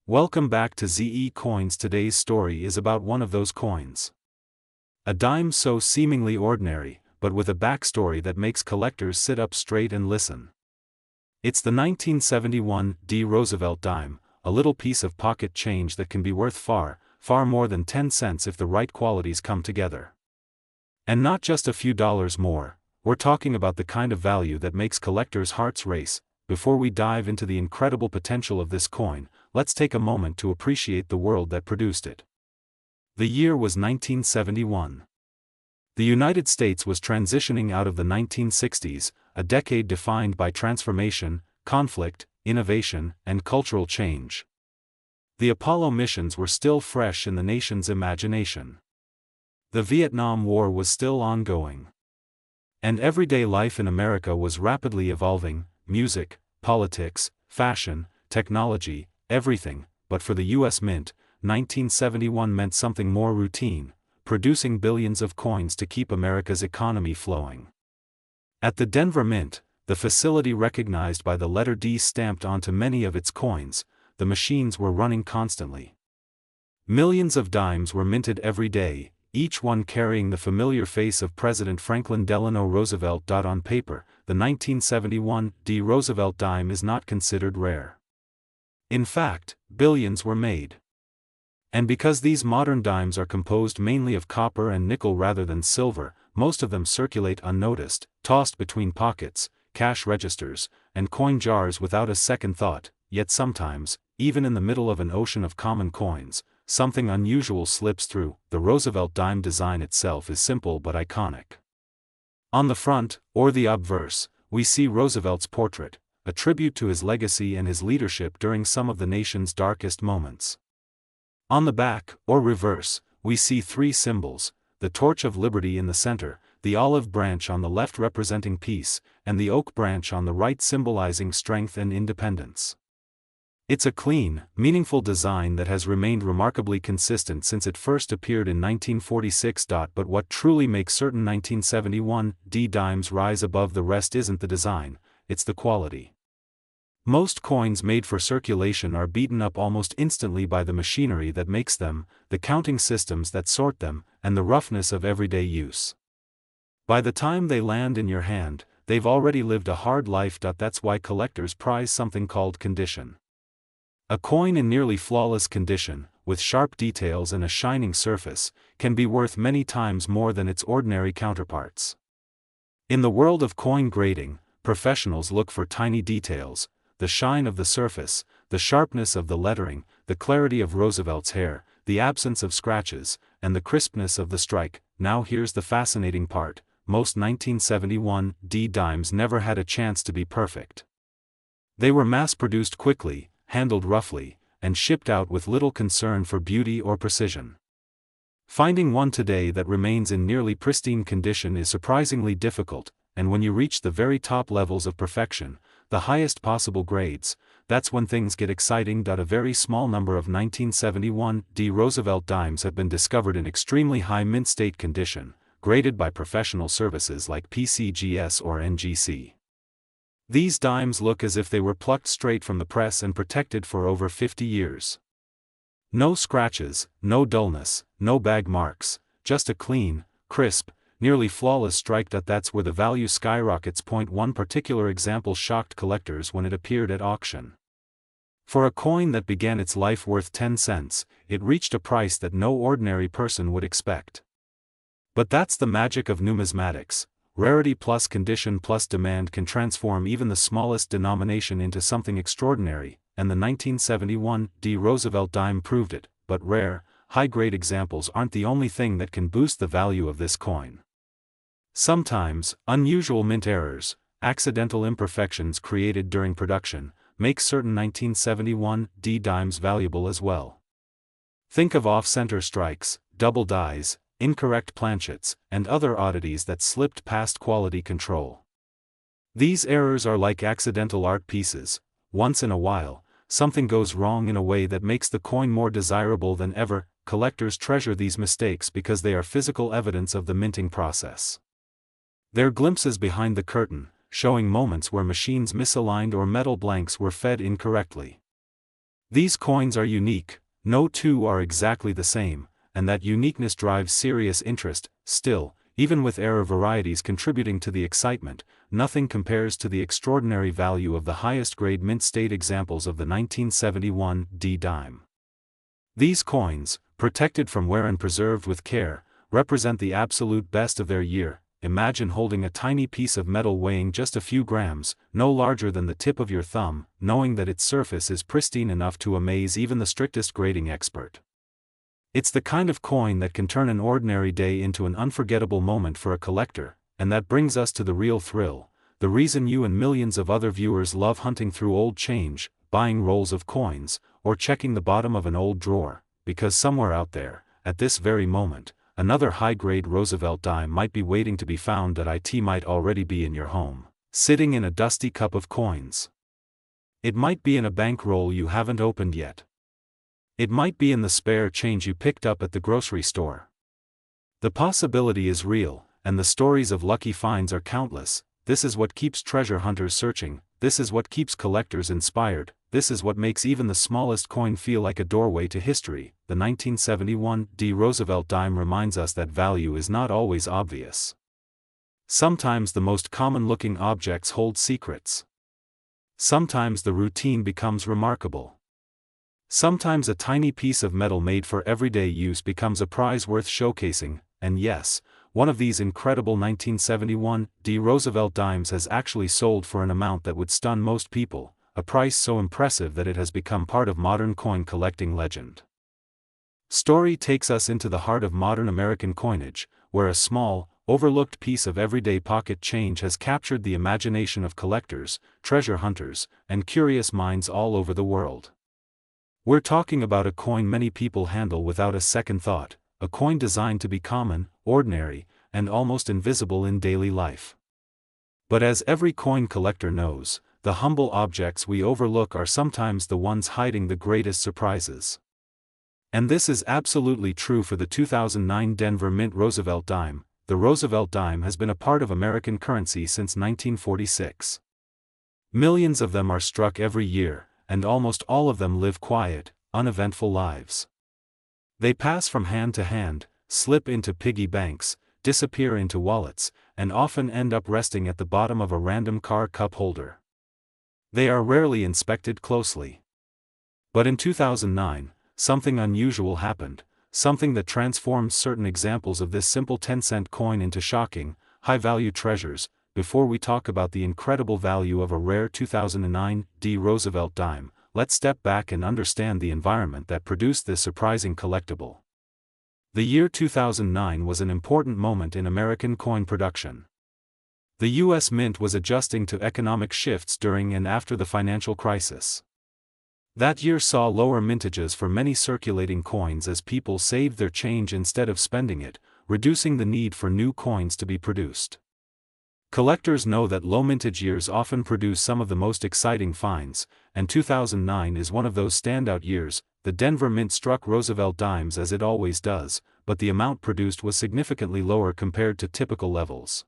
Welcome back to ZE Coins. Today's story is about one of those coins. A dime so seemingly ordinary, but with a backstory that makes collectors sit up straight and listen. It's the 1971 D. Roosevelt dime, a little piece of pocket change that can be worth far, far more than 10 cents if the right qualities come together. And not just a few dollars more, we're talking about the kind of value that makes collectors' hearts race. Before we dive into the incredible potential of this coin, let's take a moment to appreciate the world that produced it. The year was 1971. The United States was transitioning out of the 1960s, a decade defined by transformation, conflict, innovation, and cultural change. The Apollo missions were still fresh in the nation's imagination. The Vietnam War was still ongoing. And everyday life in America was rapidly evolving: music, politics, fashion, technology, everything. But for the U.S. Mint, 1971 meant something more routine: producing billions of coins to keep America's economy flowing. At the Denver Mint, the facility recognized by the letter D stamped onto many of its coins, the machines were running constantly. Millions of dimes were minted every day, each one carrying the familiar face of President Franklin Delano Roosevelt. On paper, the 1971 D. Roosevelt dime is not considered rare. In fact, billions were made. And because these modern dimes are composed mainly of copper and nickel rather than silver, most of them circulate unnoticed, tossed between pockets, cash registers, and coin jars without a second thought. Yet sometimes, even in the middle of an ocean of common coins, something unusual slips through. The Roosevelt dime design itself is simple but iconic. On the front, or the obverse, we see Roosevelt's portrait, a tribute to his legacy and his leadership during some of the nation's darkest moments. On the back, or reverse, we see three symbols: the torch of liberty in the center, the olive branch on the left representing peace, and the oak branch on the right symbolizing strength and independence. It's a clean, meaningful design that has remained remarkably consistent since it first appeared in 1946. But what truly makes certain 1971 D dimes rise above the rest isn't the design, it's the quality. Most coins made for circulation are beaten up almost instantly by the machinery that makes them, the counting systems that sort them, and the roughness of everyday use. By the time they land in your hand, they've already lived a hard life. That's why collectors prize something called condition. A coin in nearly flawless condition, with sharp details and a shining surface, can be worth many times more than its ordinary counterparts. In the world of coin grading, professionals look for tiny details: the shine of the surface, the sharpness of the lettering, the clarity of Roosevelt's hair, the absence of scratches, and the crispness of the strike. Now here's the fascinating part: most 1971 D dimes never had a chance to be perfect. They were mass-produced quickly, handled roughly, and shipped out with little concern for beauty or precision. Finding one today that remains in nearly pristine condition is surprisingly difficult, and when you reach the very top levels of perfection, the highest possible grades, that's when things get exciting. A very small number of 1971 D. Roosevelt dimes have been discovered in extremely high mint state condition, graded by professional services like PCGS or NGC. These dimes look as if they were plucked straight from the press and protected for over 50 years. No scratches, no dullness, no bag marks, just a clean, crisp, nearly flawless strike. That's where the value skyrockets. One particular example shocked collectors when it appeared at auction. For a coin that began its life worth 10 cents, it reached a price that no ordinary person would expect. But that's the magic of numismatics. Rarity plus condition plus demand can transform even the smallest denomination into something extraordinary, and the 1971 D. Roosevelt dime proved it. But rare, high-grade examples aren't the only thing that can boost the value of this coin. Sometimes, unusual mint errors, accidental imperfections created during production, make certain 1971 D dimes valuable as well. Think of off-center strikes, double dies, incorrect planchets, and other oddities that slipped past quality control. These errors are like accidental art pieces. Once in a while, something goes wrong in a way that makes the coin more desirable than ever. Collectors treasure these mistakes because they are physical evidence of the minting process. They're glimpses behind the curtain, showing moments where machines misaligned or metal blanks were fed incorrectly. These coins are unique, no two are exactly the same, and that uniqueness drives serious interest. Still, even with rare varieties contributing to the excitement, nothing compares to the extraordinary value of the highest-grade mint state examples of the 1971 D dime. These coins, protected from wear and preserved with care, represent the absolute best of their year. Imagine holding a tiny piece of metal weighing just a few grams, no larger than the tip of your thumb, knowing that its surface is pristine enough to amaze even the strictest grading expert. It's the kind of coin that can turn an ordinary day into an unforgettable moment for a collector, and that brings us to the real thrill, the reason you and millions of other viewers love hunting through old change, buying rolls of coins, or checking the bottom of an old drawer, because somewhere out there, at this very moment, another high-grade Roosevelt dime might be waiting to be found. It might already be in your home, sitting in a dusty cup of coins. It might be in a bankroll you haven't opened yet. It might be in the spare change you picked up at the grocery store. The possibility is real, and the stories of lucky finds are countless. This is what keeps treasure hunters searching, this is what keeps collectors inspired, this is what makes even the smallest coin feel like a doorway to history. The 1971 D Roosevelt dime reminds us that value is not always obvious. Sometimes the most common-looking objects hold secrets. Sometimes the routine becomes remarkable. Sometimes a tiny piece of metal made for everyday use becomes a prize worth showcasing, and yes, one of these incredible 1971 D Roosevelt dimes has actually sold for an amount that would stun most people, a price so impressive that it has become part of modern coin collecting legend. Story takes us into the heart of modern American coinage, where a small, overlooked piece of everyday pocket change has captured the imagination of collectors, treasure hunters, and curious minds all over the world. We're talking about a coin many people handle without a second thought, a coin designed to be common, ordinary, and almost invisible in daily life. But as every coin collector knows, the humble objects we overlook are sometimes the ones hiding the greatest surprises. And this is absolutely true for the 2009 Denver Mint Roosevelt dime. The Roosevelt dime has been a part of American currency since 1946. Millions of them are struck every year, and almost all of them live quiet, uneventful lives. They pass from hand to hand, slip into piggy banks, disappear into wallets, and often end up resting at the bottom of a random car cup holder. They are rarely inspected closely. But in 2009, something unusual happened, something that transformed certain examples of this simple 10-cent coin into shocking, high-value treasures. Before we talk about the incredible value of a rare 2009 D Roosevelt dime, let's step back and understand the environment that produced this surprising collectible. The year 2009 was an important moment in American coin production. The U.S. Mint was adjusting to economic shifts during and after the financial crisis. That year saw lower mintages for many circulating coins as people saved their change instead of spending it, reducing the need for new coins to be produced. Collectors know that low mintage years often produce some of the most exciting finds, and 2009 is one of those standout years. The Denver Mint struck Roosevelt dimes as it always does, but the amount produced was significantly lower compared to typical levels.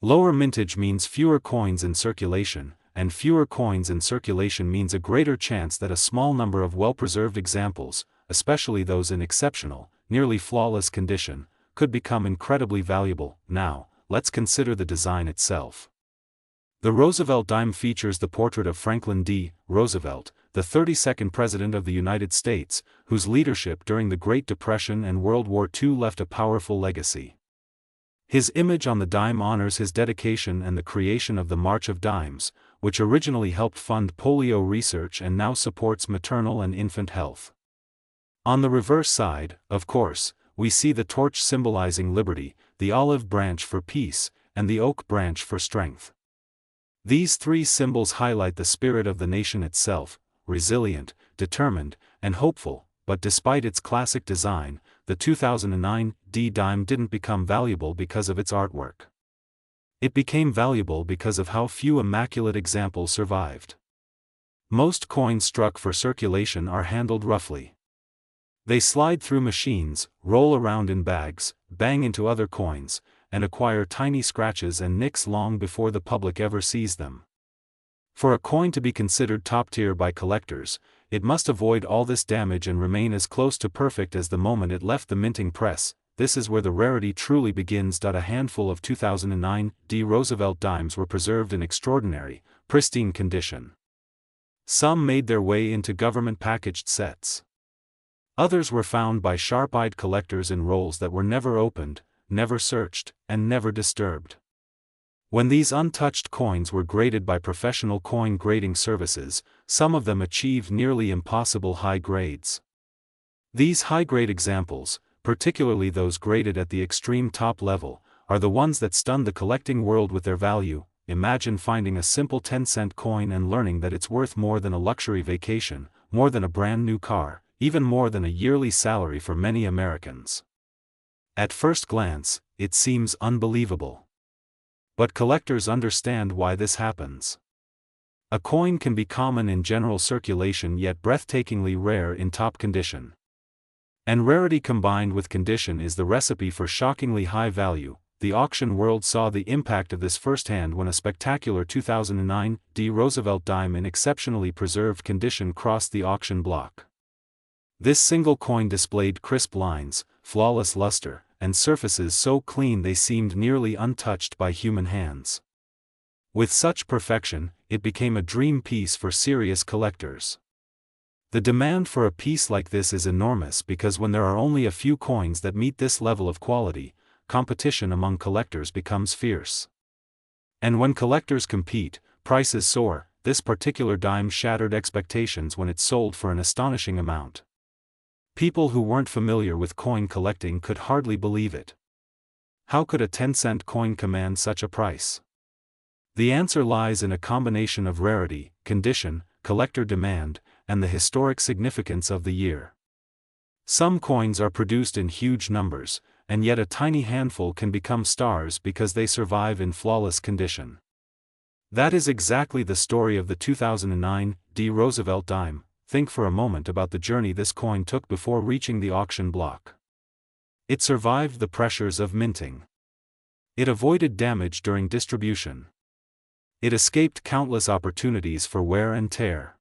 Lower mintage means fewer coins in circulation, and fewer coins in circulation means a greater chance that a small number of well-preserved examples, especially those in exceptional, nearly flawless condition, could become incredibly valuable. Now, let's consider the design itself. The Roosevelt dime features the portrait of Franklin D. Roosevelt, the 32nd President of the United States, whose leadership during the Great Depression and World War II left a powerful legacy. His image on the dime honors his dedication and the creation of the March of Dimes, which originally helped fund polio research and now supports maternal and infant health. On the reverse side, of course, we see the torch symbolizing liberty, the olive branch for peace, and the oak branch for strength. These three symbols highlight the spirit of the nation itself, resilient, determined, and hopeful. But despite its classic design, the 2009 D dime didn't become valuable because of its artwork. It became valuable because of how few immaculate examples survived. Most coins struck for circulation are handled roughly. They slide through machines, roll around in bags, bang into other coins, and acquire tiny scratches and nicks long before the public ever sees them. For a coin to be considered top tier by collectors, it must avoid all this damage and remain as close to perfect as the moment it left the minting press. This is where the rarity truly begins. A handful of 2009 D. Roosevelt dimes were preserved in extraordinary, pristine condition. Some made their way into government packaged sets. Others were found by sharp-eyed collectors in rolls that were never opened, never searched, and never disturbed. When these untouched coins were graded by professional coin grading services, some of them achieved nearly impossible high grades. These high-grade examples, particularly those graded at the extreme top level, are the ones that stun the collecting world with their value. Imagine finding a simple 10-cent coin and learning that it's worth more than a luxury vacation, more than a brand new car, even more than a yearly salary for many Americans. At first glance, it seems unbelievable. But collectors understand why this happens. A coin can be common in general circulation yet breathtakingly rare in top condition. And rarity combined with condition is the recipe for shockingly high value. The auction world saw the impact of this firsthand when a spectacular 2009 D. Roosevelt dime in exceptionally preserved condition crossed the auction block. This single coin displayed crisp lines, flawless luster, and surfaces so clean they seemed nearly untouched by human hands. With such perfection, it became a dream piece for serious collectors. The demand for a piece like this is enormous because when there are only a few coins that meet this level of quality, competition among collectors becomes fierce. And when collectors compete, prices soar. This particular dime shattered expectations when it sold for an astonishing amount. People who weren't familiar with coin collecting could hardly believe it. How could a 10-cent coin command such a price? The answer lies in a combination of rarity, condition, collector demand, and the historic significance of the year. Some coins are produced in huge numbers, and yet a tiny handful can become stars because they survive in flawless condition. That is exactly the story of the 2009 D. Roosevelt dime. Think for a moment about the journey this coin took before reaching the auction block. It survived the pressures of minting. It avoided damage during distribution. It escaped countless opportunities for wear and tear.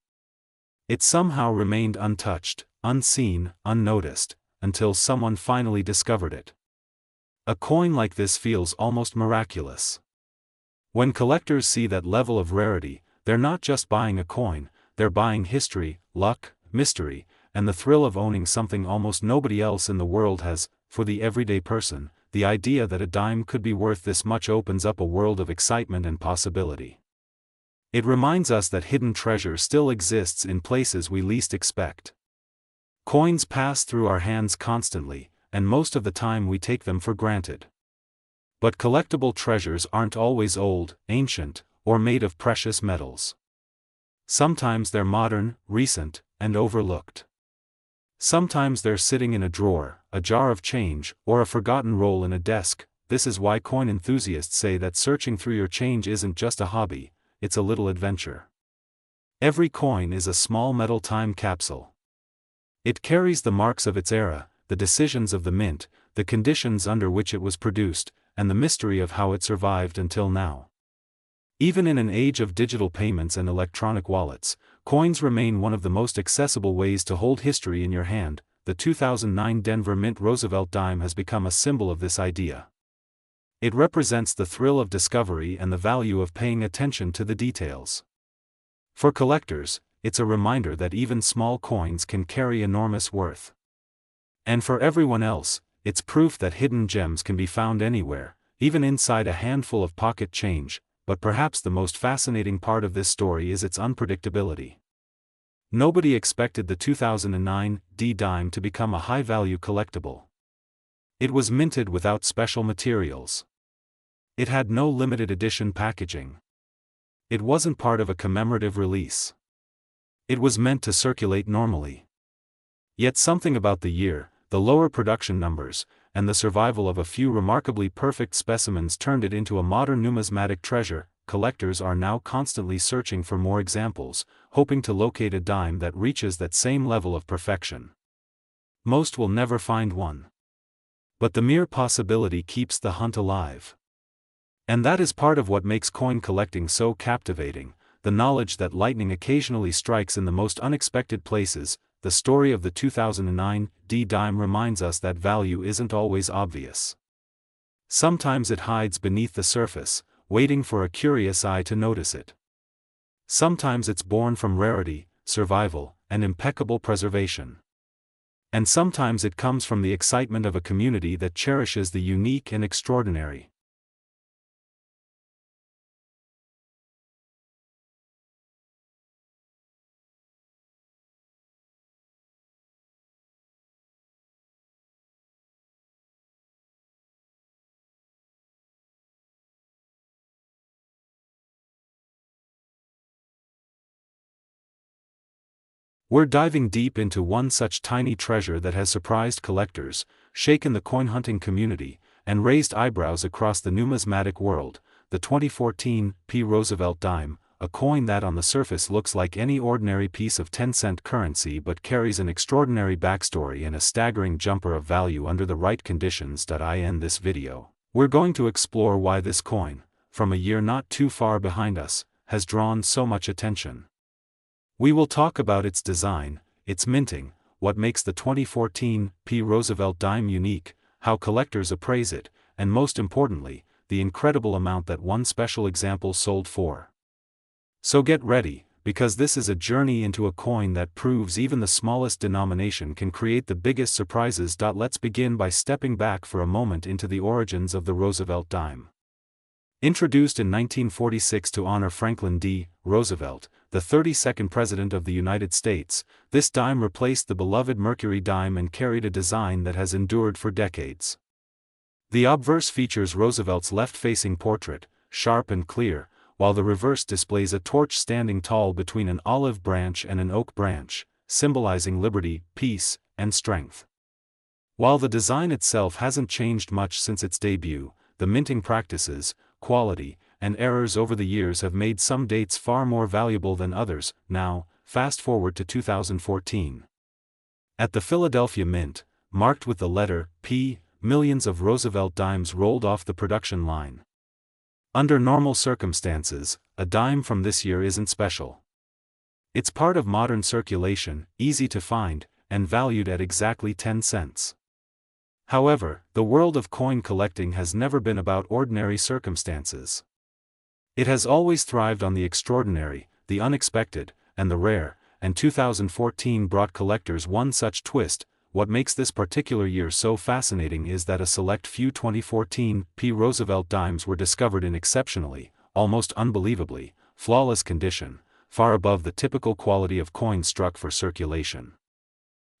It somehow remained untouched, unseen, unnoticed, until someone finally discovered it. A coin like this feels almost miraculous. When collectors see that level of rarity, they're not just buying a coin, they're buying history, luck, mystery, and the thrill of owning something almost nobody else in the world has. For the everyday person, the idea that a dime could be worth this much opens up a world of excitement and possibility. It reminds us that hidden treasure still exists in places we least expect. Coins pass through our hands constantly, and most of the time we take them for granted. But collectible treasures aren't always old, ancient, or made of precious metals. Sometimes they're modern, recent, and overlooked. Sometimes they're sitting in a drawer, a jar of change, or a forgotten roll in a desk. This is why coin enthusiasts say that searching through your change isn't just a hobby, it's a little adventure. Every coin is a small metal time capsule. It carries the marks of its era, the decisions of the mint, the conditions under which it was produced, and the mystery of how it survived until now. Even in an age of digital payments and electronic wallets, coins remain one of the most accessible ways to hold history in your hand. The 2009 Denver Mint Roosevelt dime has become a symbol of this idea. It represents the thrill of discovery and the value of paying attention to the details. For collectors, it's a reminder that even small coins can carry enormous worth. And for everyone else, it's proof that hidden gems can be found anywhere, even inside a handful of pocket change. But perhaps the most fascinating part of this story is its unpredictability. Nobody expected the 2009 D dime to become a high-value collectible. It was minted without special materials. It had no limited edition packaging. It wasn't part of a commemorative release. It was meant to circulate normally. Yet something about the year, the lower production numbers, and the survival of a few remarkably perfect specimens turned it into a modern numismatic treasure. Collectors are now constantly searching for more examples, hoping to locate a dime that reaches that same level of perfection. Most will never find one. But the mere possibility keeps the hunt alive. And that is part of what makes coin collecting so captivating. the knowledge that lightning occasionally strikes in the most unexpected places. The story of the 2009 D-dime reminds us that value isn't always obvious. Sometimes it hides beneath the surface, waiting for a curious eye to notice it. Sometimes it's born from rarity, survival, and impeccable preservation. And sometimes it comes from the excitement of a community that cherishes the unique and extraordinary. We're diving deep into one such tiny treasure that has surprised collectors, shaken the coin-hunting community, and raised eyebrows across the numismatic world, the 2014 P. Roosevelt dime, a coin that on the surface looks like any ordinary piece of 10-cent currency but carries an extraordinary backstory and a staggering jumper of value under the right conditions. In this video, we're going to explore why this coin, from a year not too far behind us, has drawn so much attention. We will talk about its design, its minting, what makes the 2014 P. Roosevelt dime unique, how collectors appraise it, and most importantly, the incredible amount that one special example sold for. So get ready, because this is a journey into a coin that proves even the smallest denomination can create the biggest surprises. Let's begin by stepping back for a moment into the origins of the Roosevelt dime. Introduced in 1946 to honor Franklin D. Roosevelt, the 32nd President of the United States, this dime replaced the beloved Mercury dime and carried a design that has endured for decades. The obverse features Roosevelt's left-facing portrait, sharp and clear, while the reverse displays a torch standing tall between an olive branch and an oak branch, symbolizing liberty, peace, and strength. While the design itself hasn't changed much since its debut, the minting practices, quality, and errors over the years have made some dates far more valuable than others. Now, fast forward to 2014. At the Philadelphia Mint, marked with the letter P, millions of Roosevelt dimes rolled off the production line. Under normal circumstances, a dime from this year isn't special. It's part of modern circulation, easy to find, and valued at exactly 10 cents. However, the world of coin collecting has never been about ordinary circumstances. It has always thrived on the extraordinary, the unexpected, and the rare, and 2014 brought collectors one such twist. What makes this particular year so fascinating is that a select few 2014 P. Roosevelt dimes were discovered in exceptionally, almost unbelievably, flawless condition, far above the typical quality of coins struck for circulation.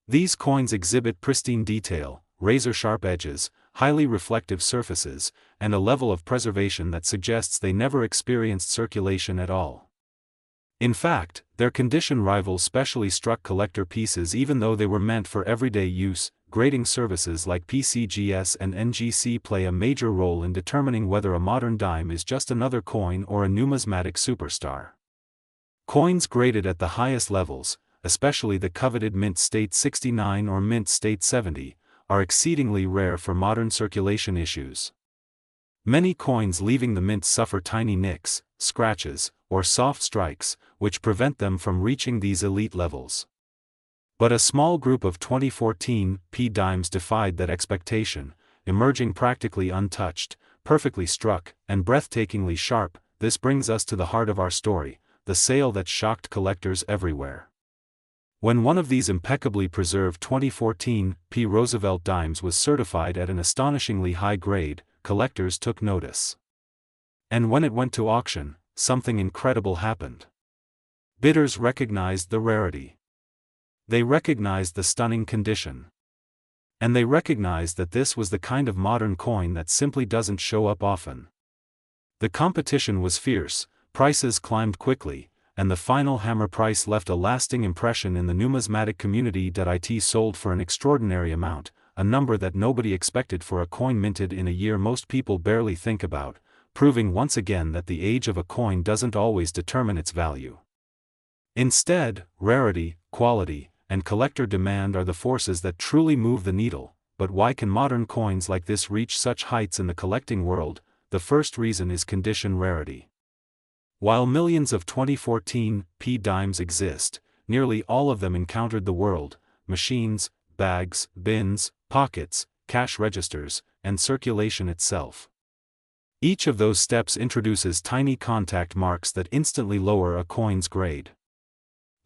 These coins exhibit pristine detail, razor-sharp edges, highly reflective surfaces, and a level of preservation that suggests they never experienced circulation at all. In fact, their condition rivals specially struck collector pieces even though they were meant for everyday use. Grading services like PCGS and NGC play a major role in determining whether a modern dime is just another coin or a numismatic superstar. Coins graded at the highest levels, especially the coveted Mint State 69 or Mint State 70, are exceedingly rare for modern circulation issues. Many coins leaving the mint suffer tiny nicks, scratches, or soft strikes, which prevent them from reaching these elite levels. But a small group of 2014 P dimes defied that expectation, emerging practically untouched, perfectly struck, and breathtakingly sharp. This brings us to the heart of our story, the sale that shocked collectors everywhere. When one of these impeccably preserved 2014 P. Roosevelt dimes was certified at an astonishingly high grade, collectors took notice. And when it went to auction, something incredible happened. Bidders recognized the rarity. They recognized the stunning condition. And they recognized that this was the kind of modern coin that simply doesn't show up often. The competition was fierce, prices climbed quickly, and the final hammer price left a lasting impression in the numismatic community. It sold for an extraordinary amount, a number that nobody expected for a coin minted in a year most people barely think about, proving once again that the age of a coin doesn't always determine its value. Instead, rarity, quality, and collector demand are the forces that truly move the needle. But why can modern coins like this reach such heights in the collecting world? The first reason is condition rarity. While millions of 2014 P dimes exist, nearly all of them encountered the world: machines, bags, bins, pockets, cash registers, and circulation itself. Each of those steps introduces tiny contact marks that instantly lower a coin's grade.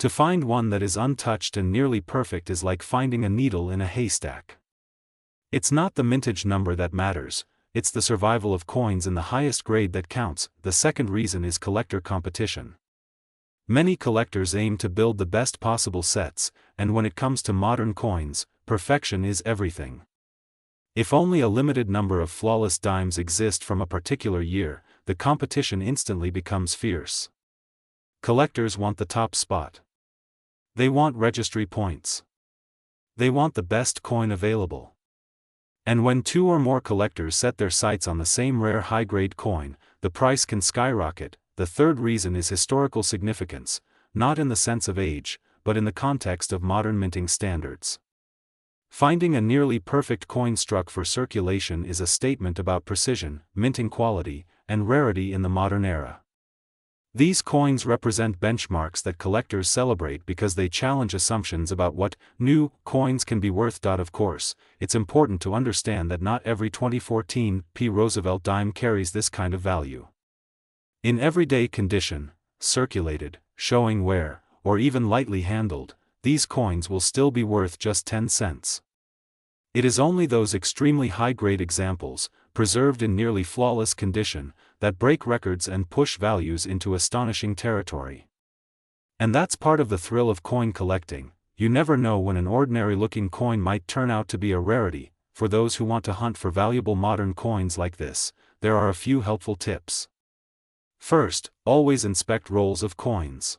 To find one that is untouched and nearly perfect is like finding a needle in a haystack. It's not the mintage number that matters, it's the survival of coins in the highest grade that counts. The second reason is collector competition. Many collectors aim to build the best possible sets, and when it comes to modern coins, perfection is everything. If only a limited number of flawless dimes exist from a particular year, the competition instantly becomes fierce. Collectors want the top spot. They want registry points. They want the best coin available. And when two or more collectors set their sights on the same rare high-grade coin, the price can skyrocket. The third reason is historical significance, not in the sense of age, but in the context of modern minting standards. Finding a nearly perfect coin struck for circulation is a statement about precision, minting quality, and rarity in the modern era. These coins represent benchmarks that collectors celebrate because they challenge assumptions about what new coins can be worth. Of course, it's important to understand that not every 2014 P Roosevelt dime carries this kind of value. In everyday condition, circulated, showing wear, or even lightly handled, these coins will still be worth just 10 cents. It is only those extremely high-grade examples, preserved in nearly flawless condition, that break records and push values into astonishing territory. And that's part of the thrill of coin collecting. You never know when an ordinary-looking coin might turn out to be a rarity. For those who want to hunt for valuable modern coins like this, there are a few helpful tips. First, always inspect rolls of coins.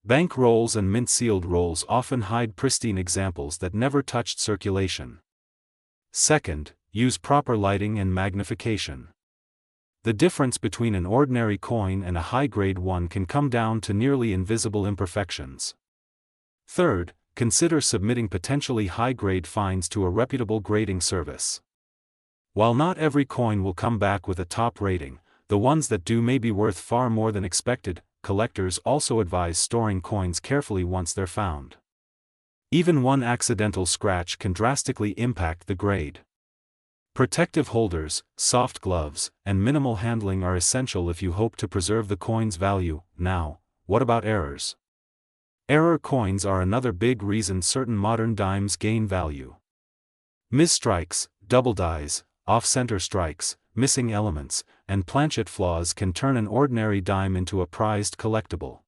Bank rolls and mint-sealed rolls often hide pristine examples that never touched circulation. Second, use proper lighting and magnification. The difference between an ordinary coin and a high-grade one can come down to nearly invisible imperfections. Third, consider submitting potentially high-grade finds to a reputable grading service. While not every coin will come back with a top rating, the ones that do may be worth far more than expected. Collectors also advise storing coins carefully once they're found. Even one accidental scratch can drastically impact the grade. Protective holders, soft gloves, and minimal handling are essential if you hope to preserve the coin's value. Now, what about errors? Error coins are another big reason certain modern dimes gain value. Misstrikes, double dies, off-center strikes, missing elements, and planchet flaws can turn an ordinary dime into a prized collectible.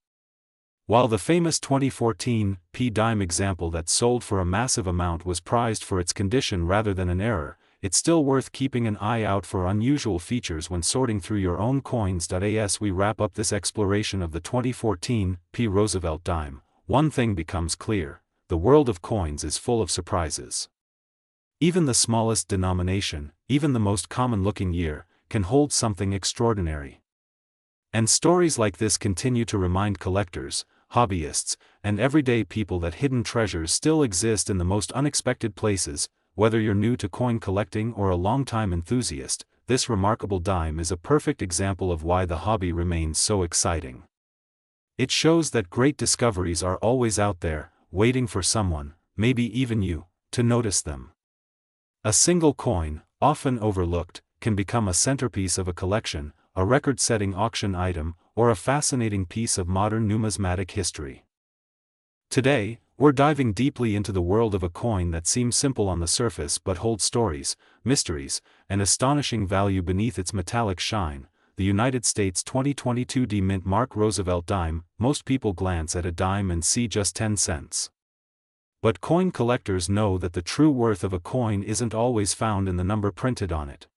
While the famous 2014 P dime example that sold for a massive amount was prized for its condition rather than an error, it's still worth keeping an eye out for unusual features when sorting through your own coins. As we wrap up this exploration of the 2014 P Roosevelt dime, one thing becomes clear: the world of coins is full of surprises. Even the smallest denomination, even the most common-looking year, can hold something extraordinary. And stories like this continue to remind collectors, hobbyists, and everyday people that hidden treasures still exist in the most unexpected places. Whether you're new to coin collecting or a longtime enthusiast, this remarkable dime is a perfect example of why the hobby remains so exciting. It shows that great discoveries are always out there, waiting for someone, maybe even you, to notice them. A single coin, often overlooked, can become a centerpiece of a collection, a record-setting auction item, or a fascinating piece of modern numismatic history. Today, we're diving deeply into the world of a coin that seems simple on the surface but holds stories, mysteries, and astonishing value beneath its metallic shine. The United States 2022 D Mint Mark Roosevelt dime. Most people glance at a dime and see just 10 cents. But coin collectors know that the true worth of a coin isn't always found in the number printed on it.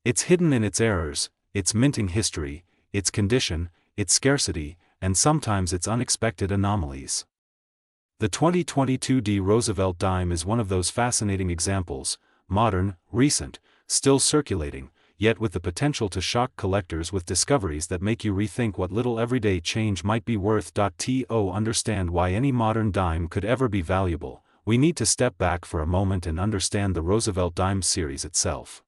It's hidden in its errors, its minting history, its condition, its scarcity, and sometimes its unexpected anomalies. The 2022 D Roosevelt dime is one of those fascinating examples, modern, recent, still circulating, yet with the potential to shock collectors with discoveries that make you rethink what little everyday change might be worth. To understand why any modern dime could ever be valuable, we need to step back for a moment and understand the Roosevelt dime series itself.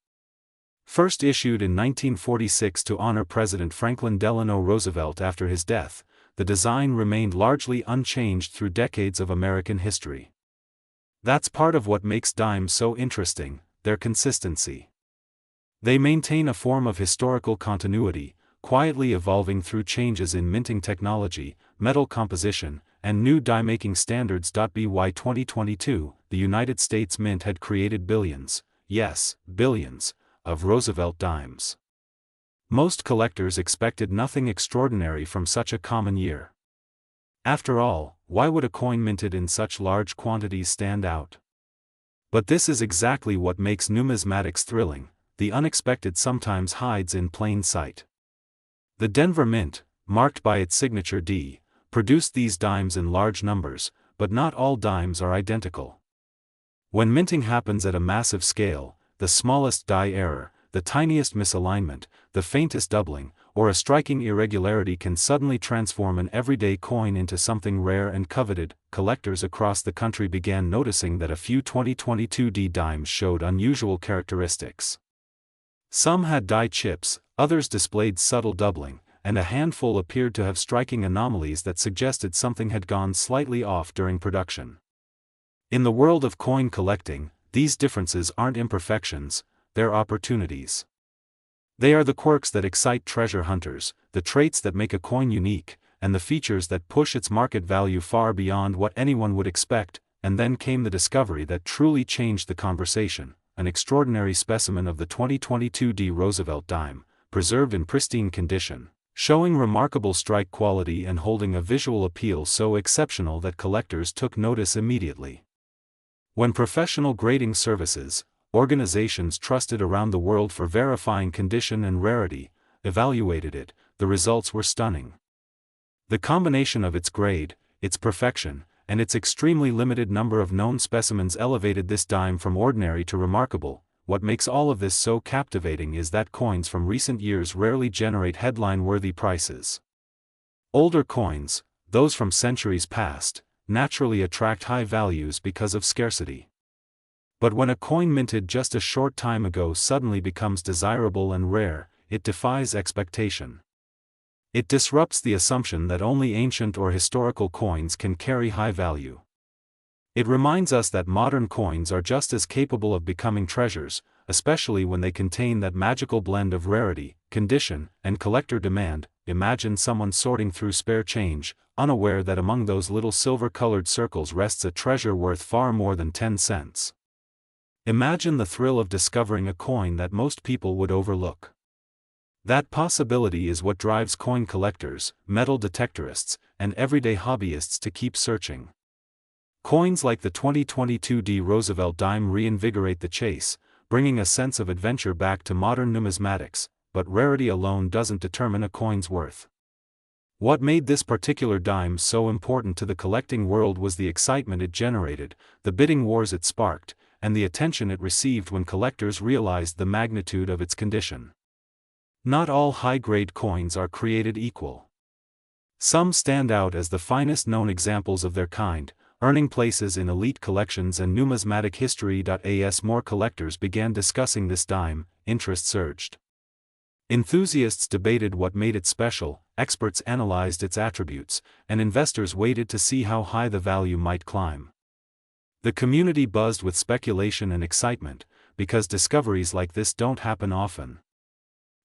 First issued in 1946 to honor President Franklin Delano Roosevelt after his death, the design remained largely unchanged through decades of American history. That's part of what makes dimes so interesting, their consistency. They maintain a form of historical continuity, quietly evolving through changes in minting technology, metal composition, and new die-making standards. By 2022, the United States Mint had created billions, yes, billions, of Roosevelt dimes. Most collectors expected nothing extraordinary from such a common year. After all, why would a coin minted in such large quantities stand out? But this is exactly what makes numismatics thrilling. The unexpected sometimes hides in plain sight. The Denver Mint, marked by its signature D, produced these dimes in large numbers, but not all dimes are identical. When minting happens at a massive scale, the smallest die error, the tiniest misalignment, the faintest doubling, or a striking irregularity can suddenly transform an everyday coin into something rare and coveted. Collectors across the country began noticing that a few 2022 D dimes showed unusual characteristics. Some had die chips, others displayed subtle doubling, and a handful appeared to have striking anomalies that suggested something had gone slightly off during production. In the world of coin collecting, these differences aren't imperfections, they're opportunities. They are the quirks that excite treasure hunters, the traits that make a coin unique, and the features that push its market value far beyond what anyone would expect. And then came the discovery that truly changed the conversation: an extraordinary specimen of the 2022 D Roosevelt dime, preserved in pristine condition, showing remarkable strike quality and holding a visual appeal so exceptional that collectors took notice immediately. When professional grading services, organizations trusted around the world for verifying condition and rarity, evaluated it, the results were stunning. The combination of its grade, its perfection, and its extremely limited number of known specimens elevated this dime from ordinary to remarkable. What makes all of this so captivating is that coins from recent years rarely generate headline-worthy prices. Older coins, those from centuries past, naturally attract high values because of scarcity. But when a coin minted just a short time ago suddenly becomes desirable and rare, it defies expectation. It disrupts the assumption that only ancient or historical coins can carry high value. It reminds us that modern coins are just as capable of becoming treasures, especially when they contain that magical blend of rarity, condition, and collector demand. Imagine someone sorting through spare change, unaware that among those little silver-colored circles rests a treasure worth far more than 10 cents. Imagine the thrill of discovering a coin that most people would overlook. That possibility is what drives coin collectors, metal detectorists, and everyday hobbyists to keep searching. Coins like the 2022 D Roosevelt dime reinvigorate the chase, bringing a sense of adventure back to modern numismatics, but rarity alone doesn't determine a coin's worth. What made this particular dime so important to the collecting world was the excitement it generated, the bidding wars it sparked, and the attention it received when collectors realized the magnitude of its condition. Not all high-grade coins are created equal. Some stand out as the finest known examples of their kind, earning places in elite collections and numismatic history. As more collectors began discussing this dime, interest surged. Enthusiasts debated what made it special, experts analyzed its attributes, and investors waited to see how high the value might climb. The community buzzed with speculation and excitement, because discoveries like this don't happen often.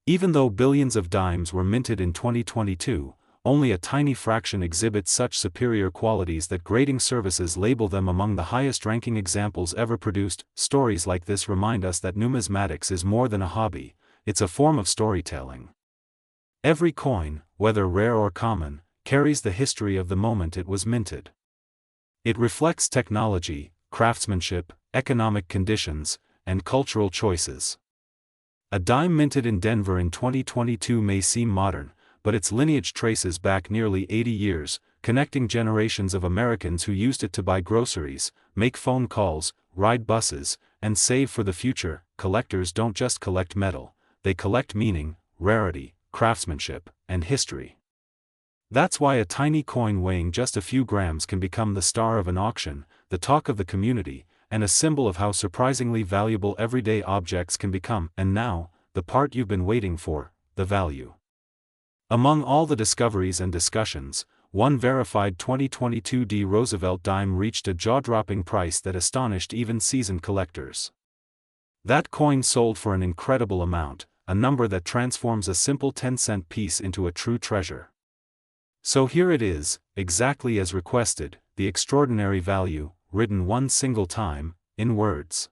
Even though billions of dimes were minted in 2022, only a tiny fraction exhibit such superior qualities that grading services label them among the highest-ranking examples ever produced. Stories like this remind us that numismatics is more than a hobby, it's a form of storytelling. Every coin, whether rare or common, carries the history of the moment it was minted. It reflects technology, craftsmanship, economic conditions, and cultural choices. A dime minted in Denver in 2022 may seem modern, but its lineage traces back nearly 80 years, connecting generations of Americans who used it to buy groceries, make phone calls, ride buses, and save for the future. Collectors don't just collect metal, they collect meaning, rarity, craftsmanship, and history. That's why a tiny coin weighing just a few grams can become the star of an auction, the talk of the community, and a symbol of how surprisingly valuable everyday objects can become. And now, the part you've been waiting for, the value. Among all the discoveries and discussions, one verified 2022 D. Roosevelt dime reached a jaw-dropping price that astonished even seasoned collectors. That coin sold for an incredible amount, a number that transforms a simple 10-cent piece into a true treasure. So here it is, exactly as requested, the extraordinary value, written one single time, in words.